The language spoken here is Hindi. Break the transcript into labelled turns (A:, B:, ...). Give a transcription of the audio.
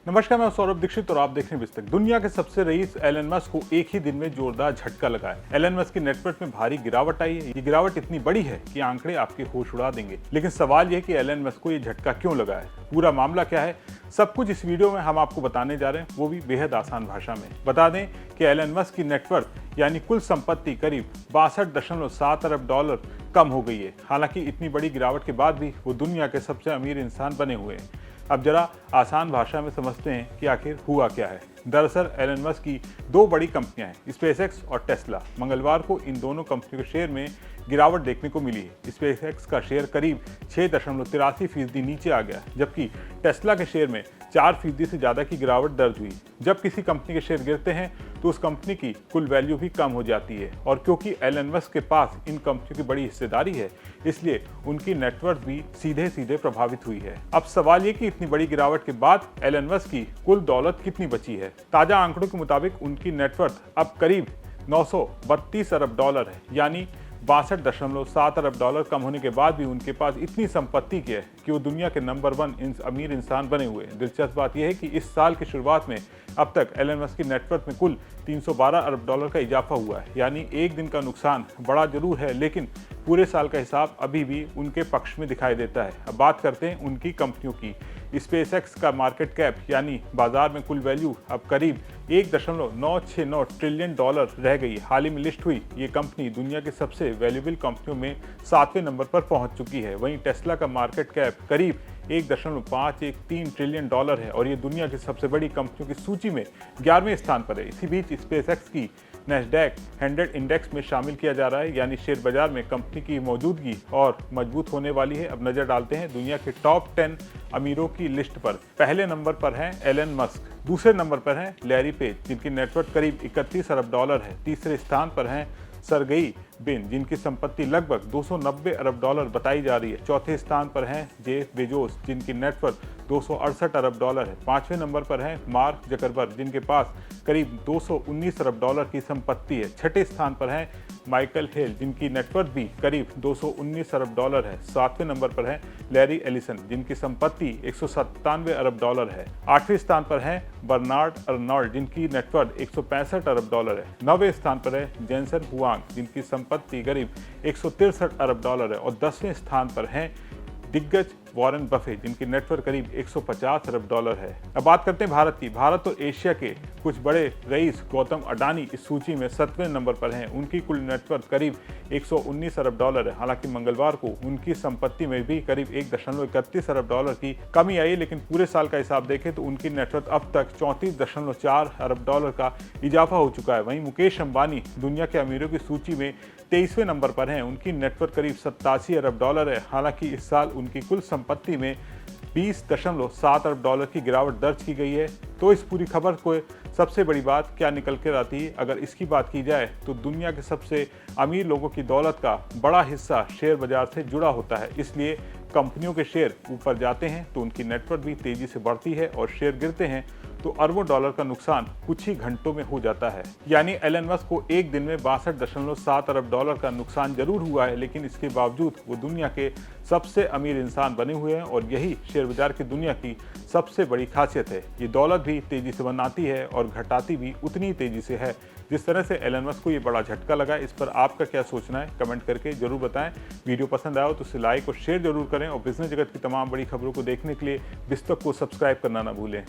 A: नमस्कार, मैं सौरभ दीक्षित और आप देख रहे हैं विस्तक। दुनिया के सबसे रईस एलन मस्क को एक ही दिन में जोरदार झटका लगा है। एलन मस्क की नेटवर्थ में भारी गिरावट आई है। ये गिरावट इतनी बड़ी है कि आंकड़े आपके होश उड़ा देंगे। लेकिन सवाल यह कि एलन मस्क को ये झटका क्यों लगा है, पूरा मामला क्या है, सब कुछ इस वीडियो में हम आपको बताने जा रहे हैं, वो भी बेहद आसान भाषा में। बता दें कि एलन मस्क की नेटवर्थ यानी कुल संपत्ति करीब 62.7 अरब डॉलर कम हो गई है। हालांकि इतनी बड़ी गिरावट के बाद भी वो दुनिया के सबसे अमीर इंसान बने हुए हैं। अब जरा आसान भाषा में समझते हैं कि आखिर हुआ क्या है। दरअसल एलन मस्क की दो बड़ी कंपनियां हैं, स्पेसएक्स और टेस्ला। मंगलवार को इन दोनों कंपनियों के शेयर में गिरावट देखने को मिली है। स्पेसएक्स का शेयर करीब 6.83% नीचे आ गया, जबकि टेस्ला के शेयर में 4% से ज़्यादा की गिरावट दर्ज हुई। जब किसी कंपनी के शेयर गिरते हैं तो उस कंपनी की कुल वैल्यू भी कम हो जाती है, और क्योंकि एलन मस्क के पास इन कंपनियों की बड़ी हिस्सेदारी है, इसलिए उनकी नेटवर्थ भी सीधे सीधे प्रभावित हुई है। अब सवाल ये कि इतनी बड़ी गिरावट के बाद एलन मस्क की कुल दौलत कितनी बची है। ताज़ा आंकड़ों के मुताबिक उनकी नेटवर्थ अब करीब 932 अरब डॉलर है, यानी 62.7 अरब डॉलर कम होने के बाद भी उनके पास इतनी संपत्ति की है कि वो दुनिया के नंबर 1 अमीर इंसान बने हुए हैं। दिलचस्प बात यह है कि इस साल की शुरुआत में अब तक एलन मस्क की नेटवर्थ में कुल 312 अरब डॉलर का इजाफा हुआ है। यानी एक दिन का नुकसान बड़ा जरूर है, लेकिन पूरे साल का हिसाब अभी भी उनके पक्ष में दिखाई देता है। अब बात करते हैं उनकी कंपनियों की। स्पेसएक्स का मार्केट कैप यानी बाजार में कुल वैल्यू अब करीब 1.969 ट्रिलियन डॉलर रह गई। हाल ही में लिस्ट हुई ये कंपनी दुनिया की सबसे वैल्यूएबल कंपनियों में 7वें नंबर पर पहुंच चुकी है। वहीं टेस्ला का मार्केट कैप करीब 1.513 ट्रिलियन डॉलर है और ये दुनिया की सबसे बड़ी कंपनियों की सूची में 11वें स्थान पर है। इसी बीच स्पेसएक्स की नैस्डैक 100 इंडेक्स में शामिल किया जा रहा है, यानी शेयर बाजार में कंपनी की मौजूदगी और मजबूत होने वाली है। अब नजर डालते हैं दुनिया के टॉप 10 अमीरों की लिस्ट पर। पहले नंबर पर है एलन मस्क, दूसरे नंबर पर है लैरी पेज जिनकी नेटवर्थ करीब 31 अरब डॉलर है। तीसरे स्थान पर हैं सरगेई ब्रिन जिनकी संपत्ति लगभग 290 अरब डॉलर बताई जा रही है। चौथे स्थान पर हैं जेफ बेजोस जिनकी नेटवर्थ 268 अरब डॉलर है। पांचवें नंबर पर हैं मार्क जकरबर्ग जिनके पास करीब 219 अरब डॉलर की संपत्ति है। छठे स्थान पर हैं माइकल हेल जिनकी नेटवर्थ भी करीब 219 अरब डॉलर है। सातवें नंबर पर है लैरी एलिसन जिनकी संपत्ति 197 अरब डॉलर है। आठवें स्थान पर हैं बर्नार्ड अर्नोल्ड जिनकी नेटवर्थ 165 अरब डॉलर है। नौवें स्थान पर है जेंसन हुआंग जिनकी संपत्ति करीब 163 अरब डॉलर है। और 10वें स्थान पर हैं दिग्गज वॉरेन बफे जिनकी नेटवर्थ करीब 150 अरब डॉलर है। अब बात करते हैं भारत की। भारत और एशिया के कुछ बड़े रईस गौतम अडानी इस सूची में 7वें नंबर पर हैं। उनकी कुल नेटवर्थ करीब 119 अरब डॉलर है। हालांकि मंगलवार को उनकी संपत्ति में भी करीब 1.31 अरब डॉलर की कमी आई, लेकिन पूरे साल का हिसाब देखें तो उनकी नेटवर्थ अब तक 34.4 अरब डॉलर का इजाफा हो चुका है। वहीं मुकेश अंबानी दुनिया के अमीरों की सूची में 23वें नंबर पर हैं। उनकी नेटवर्थ करीब 87 अरब डॉलर है। हालांकि इस साल उनकी कुल संपत्ति में 20.7 अरब डॉलर की गिरावट दर्ज की गई है। तो इस पूरी खबर को सबसे बड़ी बात क्या निकल कर आती है, अगर इसकी बात की जाए तो दुनिया के सबसे अमीर लोगों की दौलत का बड़ा हिस्सा शेयर बाजार से जुड़ा होता है। इसलिए कंपनियों के शेयर ऊपर जाते हैं तो उनकी नेटवर्थ भी तेजी से बढ़ती है, और शेयर गिरते हैं तो अरबों डॉलर का नुकसान कुछ ही घंटों में हो जाता है। यानी एलन मस्क को एक दिन में 62.7 अरब डॉलर का नुकसान जरूर हुआ है, लेकिन इसके बावजूद वो दुनिया के सबसे अमीर इंसान बने हुए हैं, और यही शेयर बाजार की दुनिया की सबसे बड़ी खासियत है। ये दौलत भी तेजी से बनाती है और घटाती भी उतनी तेजी से है। जिस तरह से एलन मस्क को ये बड़ा झटका लगा, इस पर आपका क्या सोचना है कमेंट करके जरूर बताएं। वीडियो पसंद आया हो तो इसे लाइक और शेयर जरूर करें, और बिजनेस जगत की तमाम बड़ी खबरों को देखने के लिए विस्तक को सब्सक्राइब करना ना भूलें।